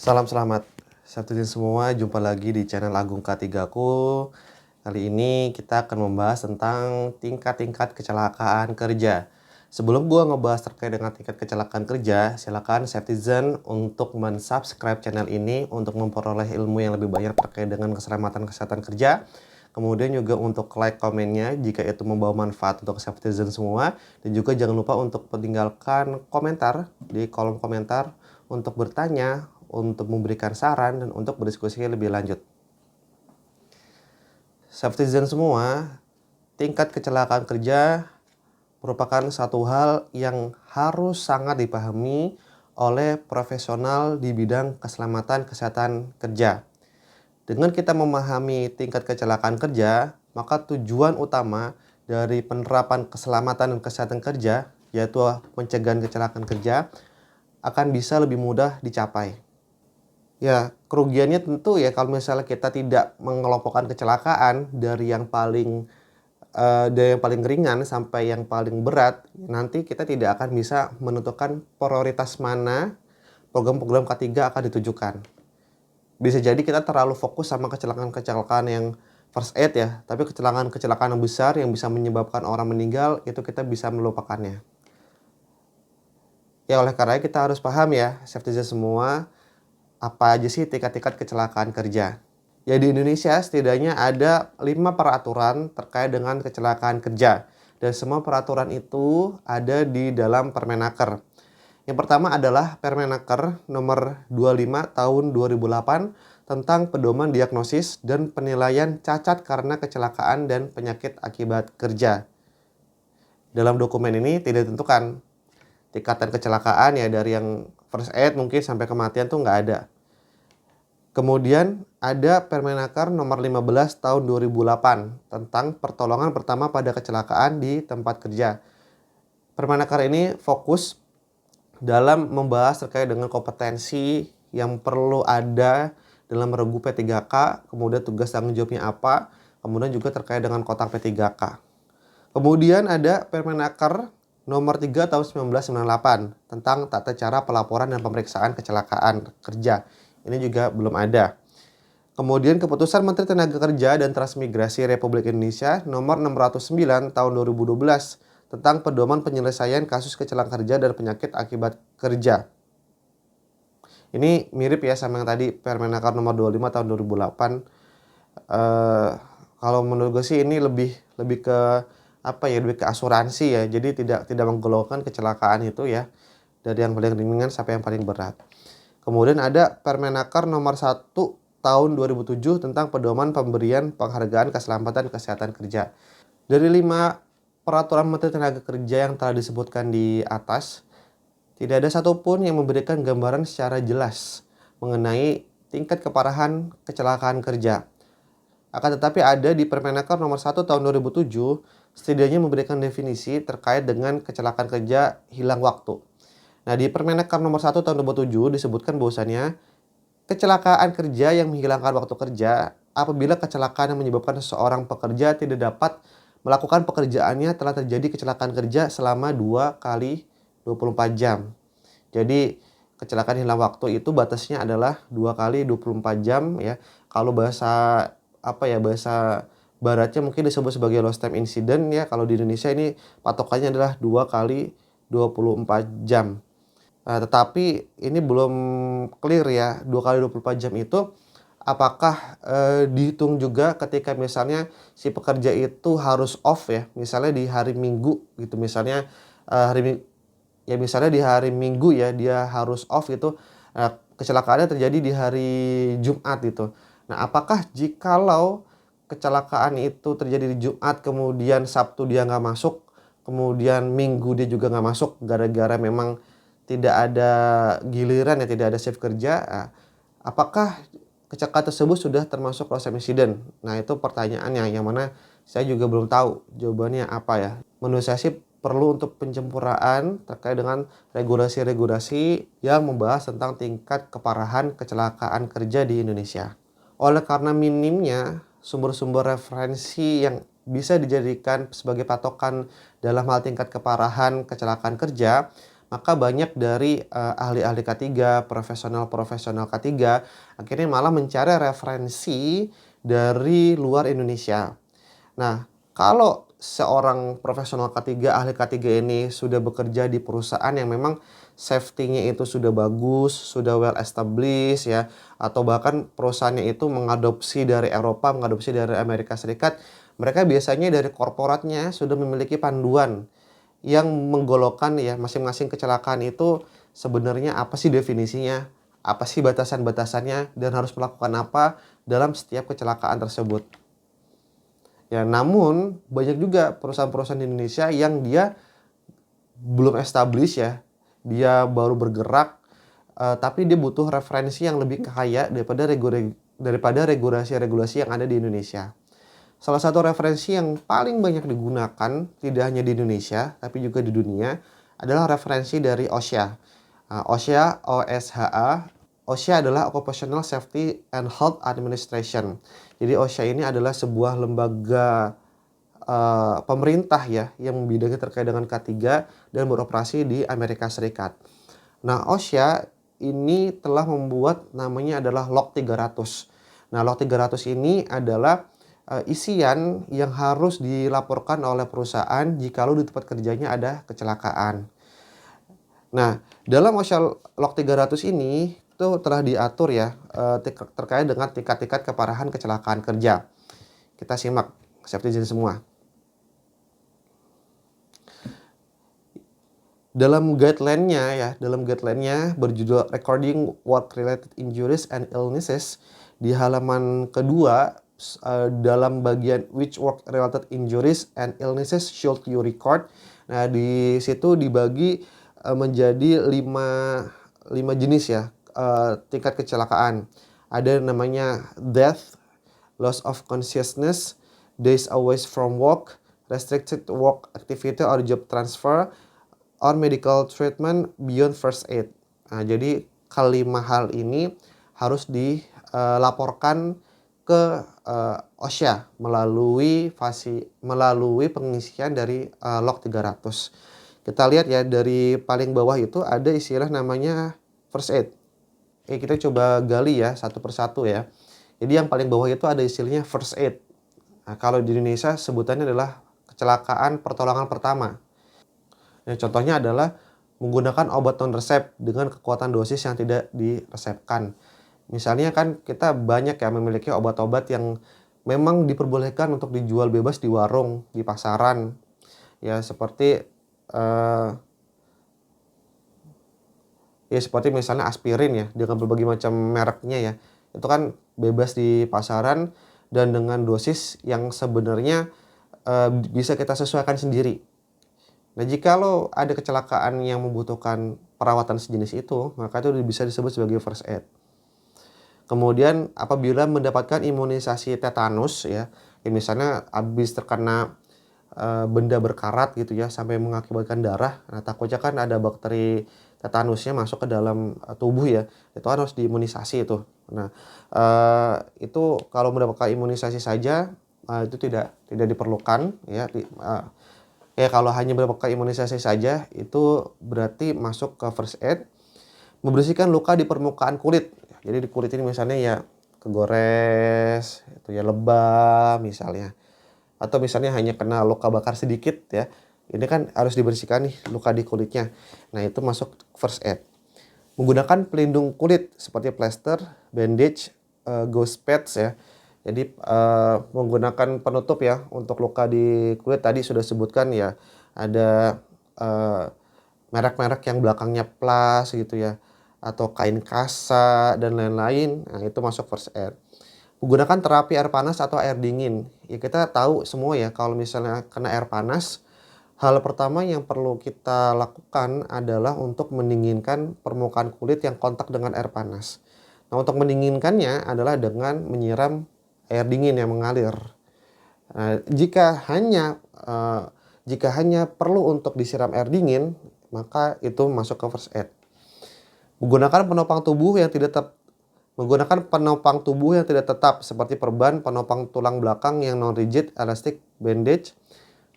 Salam selamat Sabtu semua, jumpa lagi di channel Agung K3 ku. Kali ini kita akan membahas tentang tingkat-tingkat kecelakaan kerja. Sebelum gua ngebahas terkait dengan tingkat kecelakaan kerja, silakan Citizen untuk mensubscribe channel ini untuk memperoleh ilmu yang lebih banyak terkait dengan keselamatan kesehatan kerja. Kemudian juga untuk like komennya jika itu membawa manfaat untuk Citizen semua. Dan juga jangan lupa untuk meninggalkan komentar di kolom komentar untuk bertanya, untuk memberikan saran, dan untuk berdiskusi lebih lanjut. Citizen semua, tingkat kecelakaan kerja merupakan satu hal yang harus sangat dipahami oleh profesional di bidang keselamatan kesehatan kerja. Dengan kita memahami tingkat kecelakaan kerja, maka tujuan utama dari penerapan keselamatan dan kesehatan kerja, yaitu pencegahan kecelakaan kerja, akan bisa lebih mudah dicapai. Ya, kerugiannya tentu ya kalau misalnya kita tidak mengelompokkan kecelakaan dari yang paling ringan sampai yang paling berat, nanti kita tidak akan bisa menentukan prioritas mana program-program K3 akan ditujukan. Bisa jadi kita terlalu fokus sama kecelakaan-kecelakaan yang first aid ya, tapi kecelakaan-kecelakaan yang besar yang bisa menyebabkan orang meninggal, itu kita bisa melupakannya. Ya, oleh karena kita harus paham ya, citizen semua, apa aja sih tingkat-tingkat kecelakaan kerja. Ya, di Indonesia setidaknya ada 5 peraturan terkait dengan kecelakaan kerja. Dan semua peraturan itu ada di dalam Permenaker. Yang pertama adalah Permenaker nomor 25 tahun 2008 tentang pedoman diagnosis dan penilaian cacat karena kecelakaan dan penyakit akibat kerja. Dalam dokumen ini tidak ditentukan tingkatan kecelakaan ya, dari yang first aid mungkin sampai kematian tuh nggak ada. Kemudian ada Permenaker nomor 15 tahun 2008 tentang pertolongan pertama pada kecelakaan di tempat kerja. Permenaker ini fokus dalam membahas terkait dengan kompetensi yang perlu ada dalam regu P3K, kemudian tugas tanggung jawabnya apa, kemudian juga terkait dengan kotak P3K. Kemudian ada Permenaker nomor 3 tahun 1998 tentang tata cara pelaporan dan pemeriksaan kecelakaan kerja. Ini juga belum ada. Kemudian Keputusan Menteri Tenaga Kerja dan Transmigrasi Republik Indonesia nomor 609 tahun 2012 tentang pedoman penyelesaian kasus kecelakaan kerja dan penyakit akibat kerja. Ini mirip ya sama yang tadi Permenaker nomor 25 tahun 2008. Kalau menurut gue sih ini lebih ke lebih ke asuransi ya. Jadi tidak menggolongkan kecelakaan itu ya, dari yang paling ringan sampai yang paling berat. Kemudian ada Permenaker nomor 1 tahun 2007 tentang pedoman pemberian penghargaan keselamatan kesehatan kerja. Dari 5 peraturan Menteri Tenaga Kerja yang telah disebutkan di atas, tidak ada satupun yang memberikan gambaran secara jelas mengenai tingkat keparahan kecelakaan kerja. Akan tetapi ada di Permenaker nomor 1 tahun 2007 setidaknya memberikan definisi terkait dengan kecelakaan kerja hilang waktu. Nah, di Permenaker nomor 1 tahun 2007 disebutkan bahwasannya kecelakaan kerja yang menghilangkan waktu kerja apabila kecelakaan yang menyebabkan seseorang pekerja tidak dapat melakukan pekerjaannya telah terjadi kecelakaan kerja selama 2 kali 24 jam. Jadi kecelakaan hilang waktu itu batasnya adalah 2 kali 24 jam ya. Kalau bahasa bahasa baratnya mungkin disebut sebagai lost time incident ya. Kalau di Indonesia ini patokannya adalah 2 kali 24 jam. Tetapi ini belum clear ya, 2 kali 24 jam itu apakah dihitung juga ketika misalnya si pekerja itu harus off ya, misalnya di hari Minggu gitu, misalnya misalnya di hari Minggu ya dia harus off gitu, kecelakaannya terjadi di hari Jumat gitu. Nah, apakah jikalau kecelakaan itu terjadi di Jumat, kemudian Sabtu dia nggak masuk, kemudian Minggu dia juga nggak masuk gara-gara memang tidak ada giliran ya, tidak ada shift kerja, apakah kecelakaan tersebut sudah termasuk lost time incident? Nah, itu pertanyaannya yang mana saya juga belum tahu jawabannya apa ya. Menurut saya sih perlu untuk pencempurnaan terkait dengan regulasi-regulasi yang membahas tentang tingkat keparahan kecelakaan kerja di Indonesia. Oleh karena minimnya sumber-sumber referensi yang bisa dijadikan sebagai patokan dalam hal tingkat keparahan kecelakaan kerja, maka banyak dari ahli-ahli K3, profesional-profesional K3 akhirnya malah mencari referensi dari luar Indonesia. Nah, kalau seorang profesional K3, ahli K3 ini sudah bekerja di perusahaan yang memang safety-nya itu sudah bagus, sudah well established ya, atau bahkan perusahaannya itu mengadopsi dari Eropa, mengadopsi dari Amerika Serikat, mereka biasanya dari korporatnya sudah memiliki panduan yang menggolongkan ya masing-masing kecelakaan itu sebenarnya apa sih definisinya, apa sih batasan-batasannya, dan harus melakukan apa dalam setiap kecelakaan tersebut. Ya, namun banyak juga perusahaan-perusahaan di Indonesia yang dia belum established ya, dia baru bergerak, tapi dia butuh referensi yang lebih kaya daripada regulasi-regulasi yang ada di Indonesia. Salah satu referensi yang paling banyak digunakan, tidak hanya di Indonesia, tapi juga di dunia, adalah referensi dari OSHA. OSHA, OSHA. OSHA adalah Occupational Safety and Health Administration. Jadi OSHA ini adalah sebuah lembaga pemerintah ya, yang bidangnya terkait dengan K3 dan beroperasi di Amerika Serikat. Nah, OSHA ini telah membuat namanya adalah Log 300. Nah, Log 300 ini adalah isian yang harus dilaporkan oleh perusahaan jikalau di tempat kerjanya ada kecelakaan. Nah, dalam OSHA Log 300 ini itu telah diatur ya terkait dengan tingkat-tingkat keparahan kecelakaan kerja. Kita simak safety engine semua. Dalam guideline-nya berjudul Recording Work-Related Injuries and Illnesses, di halaman kedua dalam bagian Which Work-Related Injuries and Illnesses Should You Record. Nah, di situ dibagi menjadi 5 jenis ya tingkat kecelakaan. Ada namanya death, loss of consciousness, days away from work, restricted work activity or job transfer, or medical treatment beyond first aid. Nah, jadi kelima hal ini harus dilaporkan ke OSHA melalui pengisian dari Log 300. Kita lihat ya, dari paling bawah itu ada istilah namanya first aid. Kita coba gali ya satu persatu ya. Jadi yang paling bawah itu ada istilahnya first aid. Nah, kalau di Indonesia sebutannya adalah kecelakaan pertolongan pertama. Nah, contohnya adalah menggunakan obat non resep dengan kekuatan dosis yang tidak diresepkan. Misalnya kan kita banyak ya memiliki obat-obat yang memang diperbolehkan untuk dijual bebas di warung, di pasaran. Ya seperti seperti misalnya aspirin ya, dengan berbagai macam mereknya ya. Itu kan bebas di pasaran dan dengan dosis yang sebenarnya bisa kita sesuaikan sendiri. Nah, jikalau ada kecelakaan yang membutuhkan perawatan sejenis itu, maka itu bisa disebut sebagai first aid. Kemudian apabila mendapatkan imunisasi tetanus ya misalnya habis terkena benda berkarat gitu ya sampai mengakibatkan darah. Nah, takutnya kan ada bakteri tetanusnya masuk ke dalam tubuh ya. Itu kan harus diimunisasi itu. Nah, itu kalau mendapatkan imunisasi saja itu tidak diperlukan ya. Kalau hanya mendapatkan imunisasi saja itu berarti masuk ke first aid. Membersihkan luka di permukaan kulit. Jadi di kulit ini misalnya ya kegores, itu ya lebam misalnya. Atau misalnya hanya kena luka bakar sedikit ya. Ini kan harus dibersihkan nih luka di kulitnya. Nah, itu masuk first aid. Menggunakan pelindung kulit seperti plester, bandage, gauze pads ya. Jadi menggunakan penutup ya untuk luka di kulit tadi sudah sebutkan ya. Ada merek-merek yang belakangnya plus gitu ya. Atau kain kasa dan lain-lain. Nah, itu masuk first aid. Menggunakan terapi air panas atau air dingin. Ya kita tahu semua ya kalau misalnya kena air panas, hal pertama yang perlu kita lakukan adalah untuk mendinginkan permukaan kulit yang kontak dengan air panas. Nah, untuk mendinginkannya adalah dengan menyiram air dingin yang mengalir. Nah, jika hanya perlu untuk disiram air dingin, maka itu masuk ke first aid. Menggunakan penopang tubuh yang tidak tetap seperti perban, penopang tulang belakang yang non rigid, elastic, bandage,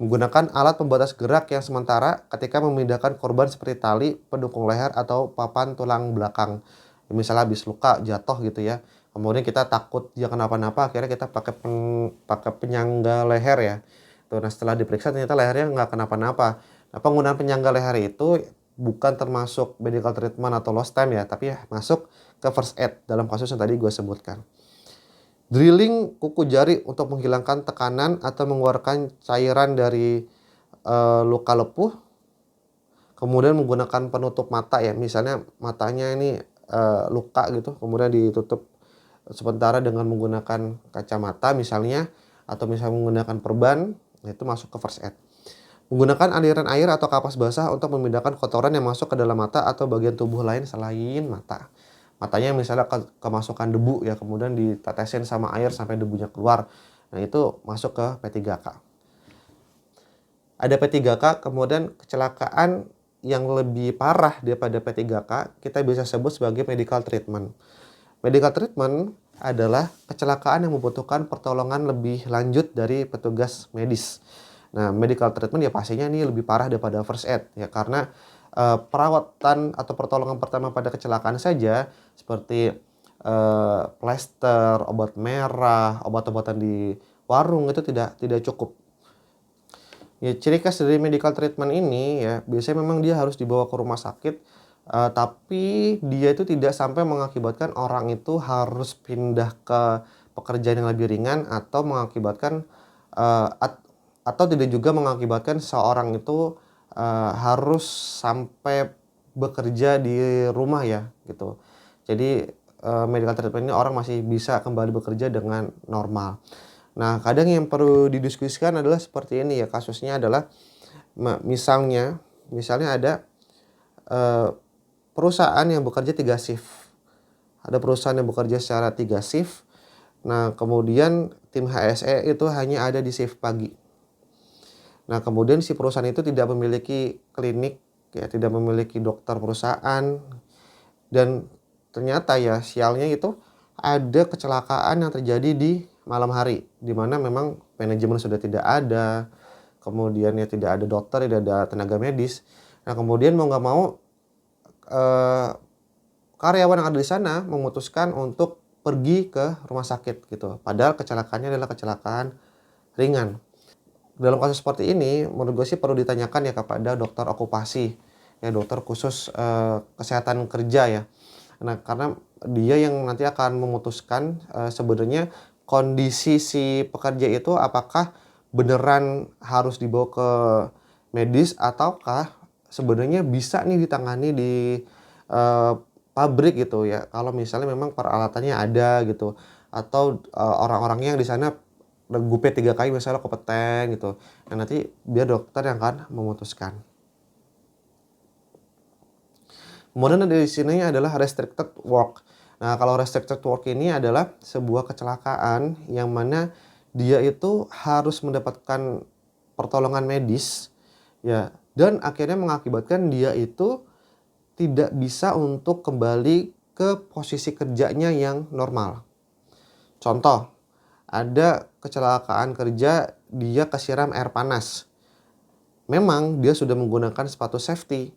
Menggunakan alat pembatas gerak yang sementara ketika memindahkan korban seperti tali, pendukung leher, atau papan tulang belakang. Misalnya habis luka, jatuh gitu ya. Kemudian kita takut dia kenapa-napa, akhirnya kita pakai penyangga leher ya. Tuh, nah setelah diperiksa ternyata lehernya nggak kenapa-napa. Nah, penggunaan penyangga leher itu bukan termasuk medical treatment atau lost time ya, tapi ya masuk ke first aid dalam kasus yang tadi gue sebutkan. Drilling kuku jari untuk menghilangkan tekanan atau mengeluarkan cairan dari luka lepuh. Kemudian menggunakan penutup mata ya, misalnya matanya ini luka gitu, kemudian ditutup sementara dengan menggunakan kacamata misalnya, atau misalnya menggunakan perban, itu masuk ke first aid. Menggunakan aliran air atau kapas basah untuk memindahkan kotoran yang masuk ke dalam mata atau bagian tubuh lain selain mata. Matanya misalnya kemasukan debu ya, kemudian ditetesin sama air sampai debunya keluar. Nah, itu masuk ke P3K. Ada P3K, kemudian kecelakaan yang lebih parah daripada P3K, kita bisa sebut sebagai medical treatment. Medical treatment adalah kecelakaan yang membutuhkan pertolongan lebih lanjut dari petugas medis. Nah, medical treatment ya pastinya ini lebih parah daripada first aid ya, karena perawatan atau pertolongan pertama pada kecelakaan saja seperti plester, obat merah, obat-obatan di warung itu tidak cukup. Ya, ciri khas dari medical treatment ini ya biasanya memang dia harus dibawa ke rumah sakit, tapi dia itu tidak sampai mengakibatkan orang itu harus pindah ke pekerjaan yang lebih ringan, atau mengakibatkan atau tidak juga mengakibatkan seorang itu harus sampai bekerja di rumah ya gitu. Jadi medical treatment ini orang masih bisa kembali bekerja dengan normal. Nah, kadang yang perlu didiskusikan adalah seperti ini ya, kasusnya adalah misalnya ada perusahaan yang bekerja 3 shift. Ada perusahaan yang bekerja secara 3 shift. Nah, kemudian tim HSE itu hanya ada di shift pagi. Nah, kemudian si perusahaan itu tidak memiliki klinik, ya, tidak memiliki dokter perusahaan, dan ternyata ya sialnya itu ada kecelakaan yang terjadi di malam hari, di mana memang manajemen sudah tidak ada, kemudian ya tidak ada dokter, tidak ada tenaga medis. Nah, kemudian mau nggak mau karyawan yang ada di sana memutuskan untuk pergi ke rumah sakit gitu. Padahal kecelakaannya adalah kecelakaan ringan. Dalam kasus seperti ini, menurut gue sih perlu ditanyakan ya kepada dokter okupasi, ya dokter khusus kesehatan kerja ya. Nah, karena dia yang nanti akan memutuskan sebenarnya kondisi si pekerja itu apakah beneran harus dibawa ke medis, ataukah sebenarnya bisa nih ditangani di pabrik gitu ya. Kalau misalnya memang peralatannya ada gitu, atau orang-orangnya yang di sana gupe 3 kali misalnya kompeten gitu. Nah, nanti biar dokter yang akan memutuskan. Kemudian di sini adalah restricted work. Nah, kalau restricted work ini adalah sebuah kecelakaan yang mana dia itu harus mendapatkan pertolongan medis ya, dan akhirnya mengakibatkan dia itu tidak bisa untuk kembali ke posisi kerjanya yang normal. Contoh, ada kecelakaan kerja, dia kesiram air panas. Memang dia sudah menggunakan sepatu safety.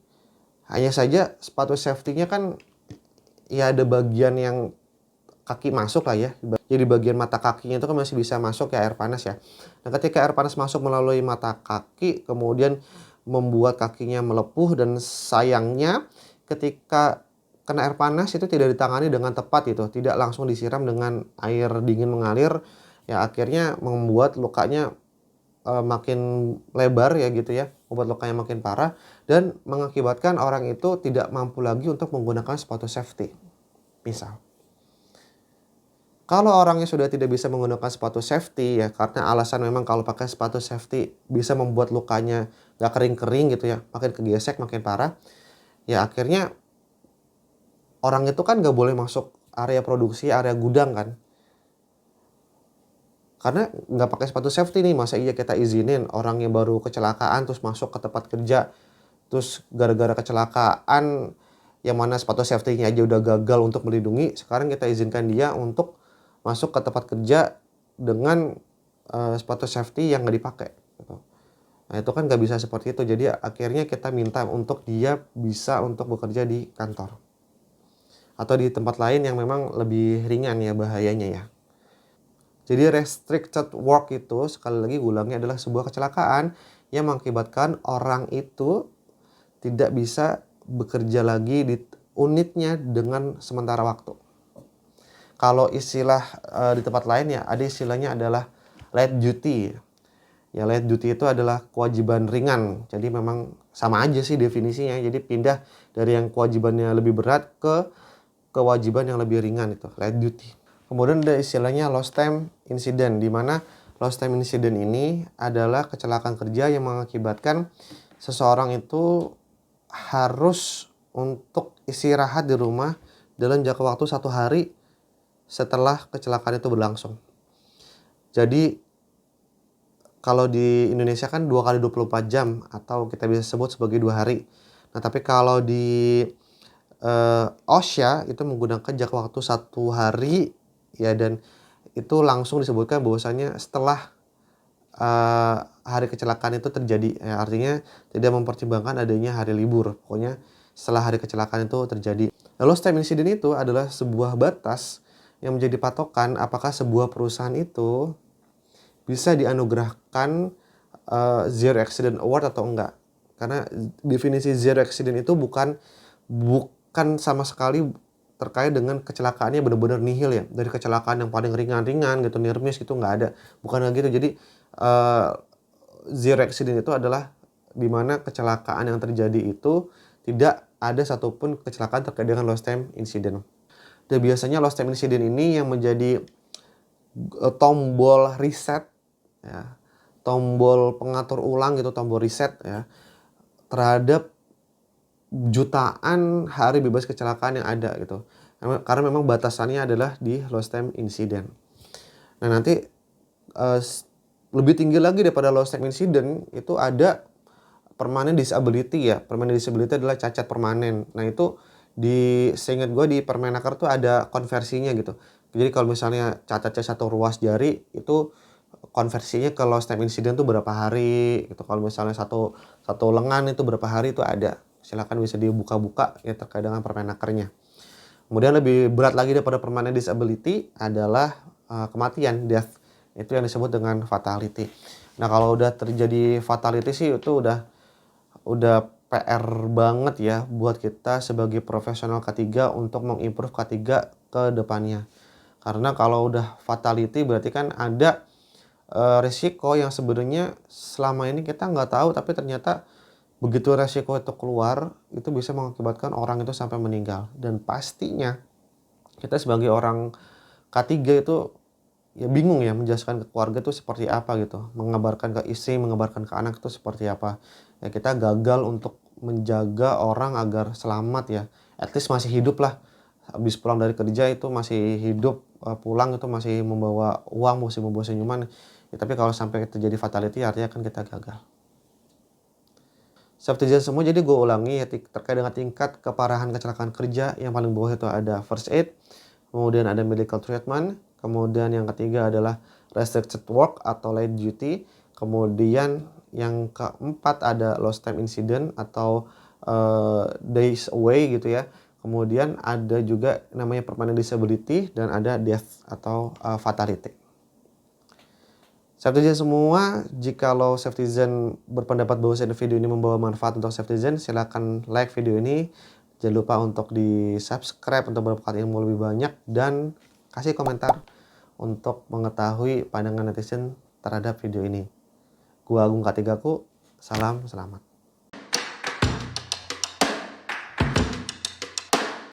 Hanya saja sepatu safety-nya kan ya ada bagian yang kaki masuk lah ya. Jadi bagian mata kakinya itu kan masih bisa masuk ya air panas ya. Nah, ketika air panas masuk melalui mata kaki, kemudian membuat kakinya melepuh, dan sayangnya ketika kena air panas itu tidak ditangani dengan tepat gitu, tidak langsung disiram dengan air dingin mengalir, ya akhirnya membuat lukanya makin lebar ya gitu ya, membuat lukanya makin parah, dan mengakibatkan orang itu tidak mampu lagi untuk menggunakan sepatu safety. Misal, kalau orangnya sudah tidak bisa menggunakan sepatu safety ya, karena alasan memang kalau pakai sepatu safety bisa membuat lukanya gak kering-kering gitu ya, makin kegesek, makin parah, ya akhirnya orang itu kan gak boleh masuk area produksi, area gudang kan. Karena nggak pakai sepatu safety nih, masa iya kita izinin orang yang baru kecelakaan terus masuk ke tempat kerja, terus gara-gara kecelakaan yang mana sepatu safety-nya aja udah gagal untuk melindungi, sekarang kita izinkan dia untuk masuk ke tempat kerja dengan sepatu safety yang nggak dipakai gitu. Nah, itu kan nggak bisa seperti itu. Jadi akhirnya kita minta untuk dia bisa untuk bekerja di kantor atau di tempat lain yang memang lebih ringan ya bahayanya ya. Jadi restricted work itu sekali lagi ulangnya adalah sebuah kecelakaan yang mengakibatkan orang itu tidak bisa bekerja lagi di unitnya dengan sementara waktu. Kalau istilah di tempat lain ya ada istilahnya adalah light duty. Ya light duty itu adalah kewajiban ringan. Jadi memang sama aja sih definisinya. Jadi pindah dari yang kewajibannya lebih berat ke kewajiban yang lebih ringan itu, light duty. Kemudian ada istilahnya lost time incident, di mana lost time incident ini adalah kecelakaan kerja yang mengakibatkan seseorang itu harus untuk istirahat di rumah dalam jangka waktu 1 hari setelah kecelakaan itu berlangsung. Jadi kalau di Indonesia kan 2 kali 24 jam atau kita bisa sebut sebagai 2 hari. Nah, tapi kalau di OSHA itu menggunakan jangka waktu 1 hari ya, dan itu langsung disebutkan bahwasanya setelah hari kecelakaan itu terjadi. Ya, artinya tidak mempertimbangkan adanya hari libur. Pokoknya setelah hari kecelakaan itu terjadi. Nah, lost time incident itu adalah sebuah batas yang menjadi patokan apakah sebuah perusahaan itu bisa dianugerahkan Zero Accident Award atau enggak. Karena definisi Zero Accident itu bukan sama sekali terkait dengan kecelakaannya benar-benar nihil ya. Dari kecelakaan yang paling ringan-ringan gitu, near miss gitu, nggak ada. Bukan gitu. Jadi Zero Accident itu adalah di mana kecelakaan yang terjadi itu tidak ada satupun kecelakaan terkait dengan lost time incident. Dan biasanya lost time incident ini yang menjadi tombol reset ya, tombol pengatur ulang gitu, tombol reset ya, terhadap jutaan hari bebas kecelakaan yang ada gitu. Karena memang batasannya adalah di lost time incident. Nah, nanti lebih tinggi lagi daripada lost time incident itu ada permanent disability ya. Permanent disability adalah cacat permanen. Nah, itu seingat gue di Permenaker tuh ada konversinya gitu. Jadi kalau misalnya cacatnya 1 ruas jari itu konversinya ke lost time incident tuh berapa hari gitu. Kalau misalnya satu lengan itu berapa hari itu ada. Silakan bisa dibuka-buka ya terkait dengan Permenakernya. Kemudian lebih berat lagi daripada permanent disability adalah kematian, death. Itu yang disebut dengan fatality. Nah, kalau udah terjadi fatality sih itu udah PR banget ya buat kita sebagai profesional K3 untuk mengimprove K3 ke depannya. Karena kalau udah fatality berarti kan ada risiko yang sebenarnya selama ini kita nggak tahu, tapi ternyata begitu resiko itu keluar, itu bisa mengakibatkan orang itu sampai meninggal. Dan pastinya kita sebagai orang K3 itu ya bingung ya menjelaskan ke keluarga itu seperti apa gitu. Mengabarkan ke istri, mengabarkan ke anak itu seperti apa. Ya kita gagal untuk menjaga orang agar selamat ya. At least masih hidup lah. Habis pulang dari kerja itu masih hidup, pulang itu masih membawa uang, masih membawa senyuman. Ya, tapi kalau sampai terjadi fatality artinya kan kita gagal. Safety Zone semua, jadi gue ulangi ya, terkait dengan tingkat keparahan kecelakaan kerja yang paling bawah itu ada first aid, kemudian ada medical treatment, kemudian yang ketiga adalah restricted work atau light duty, kemudian yang keempat ada lost time incident atau days away gitu ya, kemudian ada juga namanya permanent disability, dan ada death atau fatality. Safety semua, jikalau Safety berpendapat bahwa video ini membawa manfaat untuk Safety, silakan like video ini. Jangan lupa untuk di-subscribe untuk mendapatkan ilmu lebih banyak, dan kasih komentar untuk mengetahui pandangan netizen terhadap video ini. Gua Agung K3ku, salam selamat.